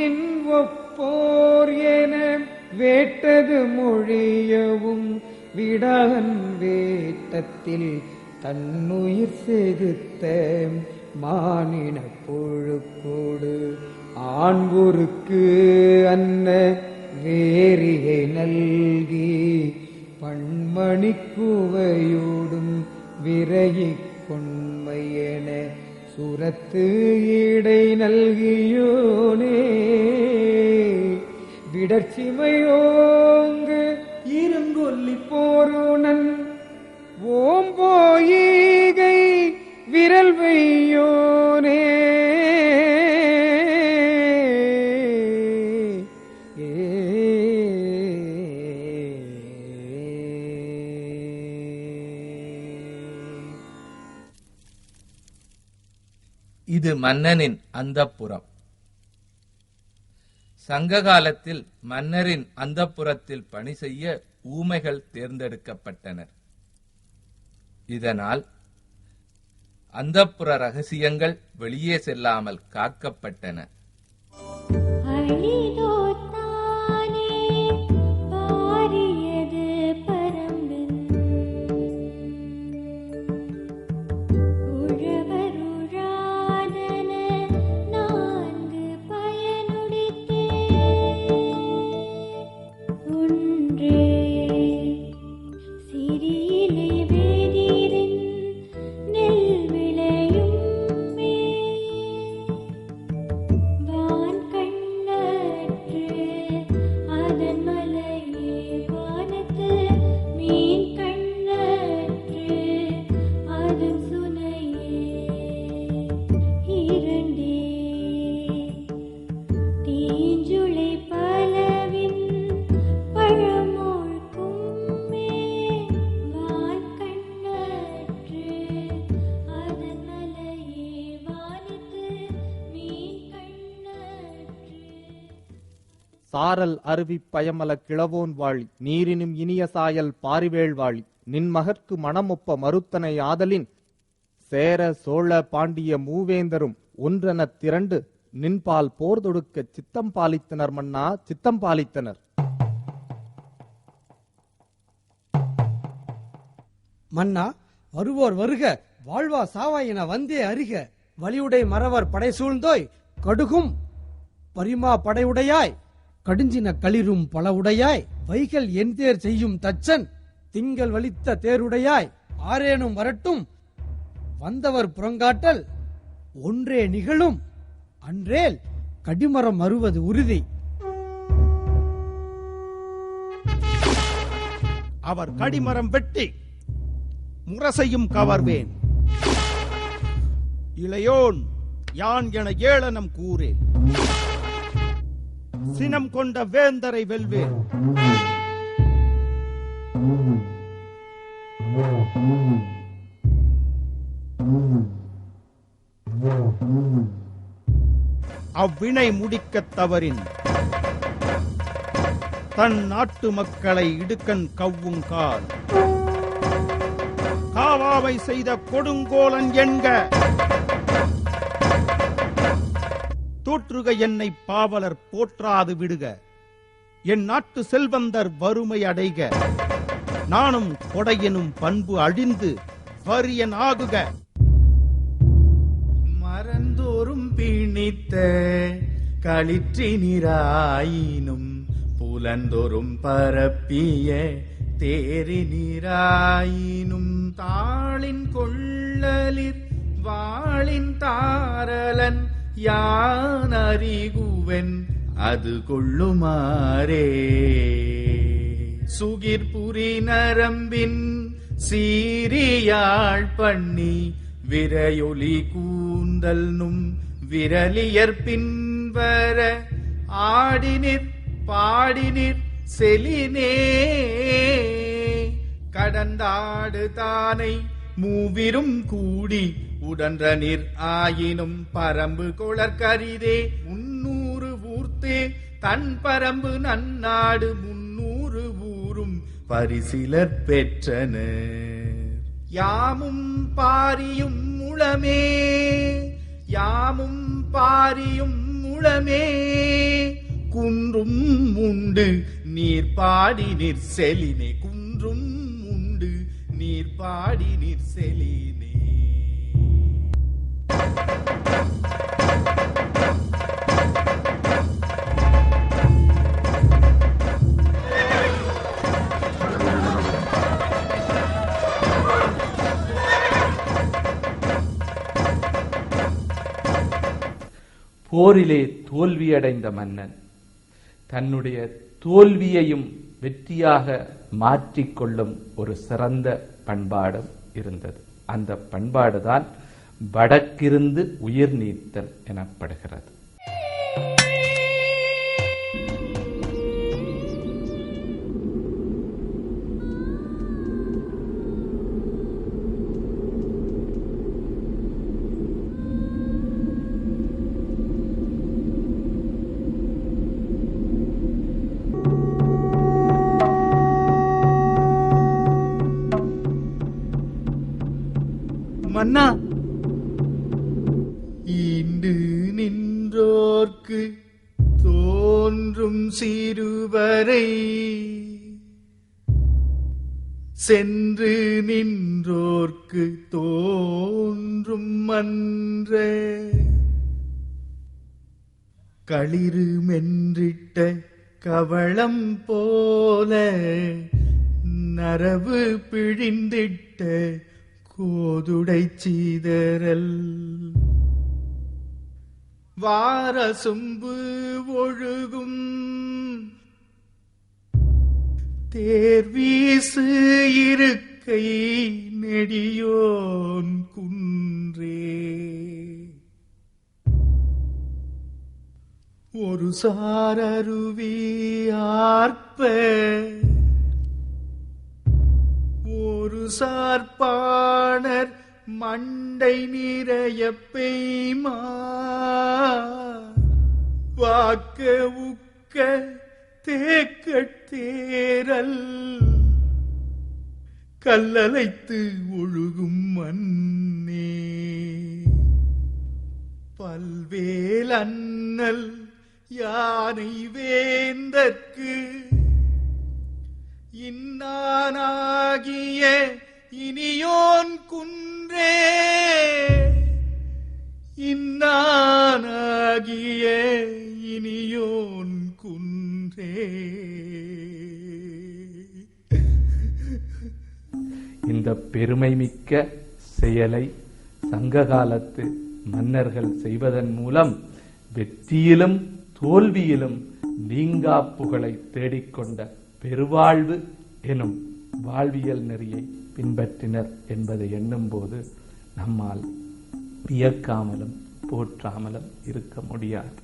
நின் ஒப்போர் என வேட்டது மொழியவும் விடான் வேட்டத்தில் தன்னுயிர் செகுத்த மானின புழுக்கோடு ஆண்குருக்கு அன்ன வேரியை நல்கி பண்மணி குவையோடும் விரையிக் கொண்மையென சுரத்து இடை நல்கியோனே விடர்ச்சிமையோங்கு இருங்கொல்லி போருணன் ஓம்போயிகை விரல் வையோனே இது மன்னனின் அந்தப்புறம். சங்க காலத்தில் மன்னரின் அந்தப்புறத்தில் பணி செய்ய ஊமைகள் தேர்ந்தெடுக்கப்பட்டனர். இதனால் அந்தப்புற ரகசியங்கள் வெளியே செல்லாமல் காக்கப்பட்டன. சாரல் அருவி பயமல கிழவோன் வாழி நீரினும் இனிய சாயல் பாரிவேள் வாழி நின்மகற்கு மணமொப்ப மறுத்தனை ஆதலின் சேர சோழ பாண்டிய மூவேந்தரும் ஒன்றென திரண்டு நின்பால் போர் தொடுக்க சித்தம் பாலித்தனர் மன்னா சித்தம் பாலித்தனர். மன்னா, வருவோர் வருக, வாழ்வா சாவா என வந்தே அறிக. வலியுடை மறவர் படை சூழ்ந்தோய் கடுகும் பரிமா படையுடையாய் கடுஞ்சின களிரும் பல உடையாய் வைகள் என் தேர் செய்யும் தச்சன் திங்கள் வலித்த தேருடையாய் ஆரேனும் வரட்டும் வந்தவர் புறங்காட்டல் ஒன்றே நிகழும் அன்றேல் கடிமரம் மறுவது உறுதி. அவர் கடிமரம் வெட்டி முரசையும் கவர்வேன். இளையோன் யான் என ஏளனம் கூறேன். சினம் கொண்ட வேந்தரை வெல்வேன். அவ்வினை முடிக்கத் தவறின் தன் நாட்டு மக்களை இடுக்கண் கவ்வுங்கால் காவாவை செய்த கொடுங்கோலன் என்க. தோற்றுக என்னை பாவலர் போற்றாது விடுக. என் நாட்டு செல்வந்தர் வறுமை அடைக. நானும் கொடையெனும் பண்பு அழிந்து வரியன் ஆகுக. மறந்தோறும் பிணித்த களிற்றினிராயினும் புலந்தோறும் பரப்பிய தேரினிராயினும் தாளின் கொள்ளலிர் வாளின் தாரலன் யான் அறிகுவன் அது கொள்ளுமாறே. சுகிர்புரி நரம்பின் சீரியாழ் பண்ணி விரையொலி கூந்தல்னும் விரலியற் பின்வர ஆடினிற் பாடினிற் செலினே. கடந்தாடு தானை மூவிரும் கூடி உடன்றனிர் ஆயினும் பரம்பு கொளற்கரிதே. 300 ஊர்த்தே தன் பரம்பு நன்னாடு 300 ஊரும் பரிசிலர் பெற்றனர். யாமும் பாரியும் முளமே யாமும் பாரியும் முளமே குன்றும் உண்டு நீர்பாடி நிற்செலினே, குன்றும் உண்டு நீர்பாடி நிற்செலினே. போரிலே தோல்வியடைந்த மன்னன் தன்னுடைய தோல்வியையும் வெற்றியாக மாற்றிக்கொள்ளும் ஒரு சிறந்த பண்பாடும் இருந்தது. அந்த பண்பாடுதான் வடக்கிருந்து உயிர் நீத்தல் எனப்படுகிறது. மன்னா, ஈண்டு நின்றோர்க்கு தோன்றும் சிறுவரை, சென்று நின்றோர்க்கு தோன்றும் மன்ற, களிறு மென்றிட்ட கவளம் போல நரவு பிழிந்திட்ட கோதுடை சீதரல், வாரசும்பு ஒழுகும் தேர்வீசு இருக்கை நெடியோன் குன்றே, ஒரு சாரருவி ஆர்ப்ப ஒரு சார்பாணர் மண்டை நிறைய பெய்மா, வாக்க உக்க தேக்கத்தேரல் கல்லலைத்து ஒழுகும் மன்னே, பல்வேல் அண்ணல் யானை வேந்தற்கு இன்னானாகிய இனியோன் குன்றே, இன்னானாகிய இனியோன் குன்றே. இந்த பெருமைமிக்க செயலை சங்க காலத்து மன்னர்கள் செய்வதன் மூலம் வெற்றியிலும் தோல்வியிலும் நீங்கா புகழை தேடிக்கொண்ட பெருவாழ்வு எனும் வாழ்வியல் நெறியை பின்பற்றினர் என்பதை எண்ணும்போது நம்மால் வியக்காமலும் போற்றாமலும் இருக்க முடியாது.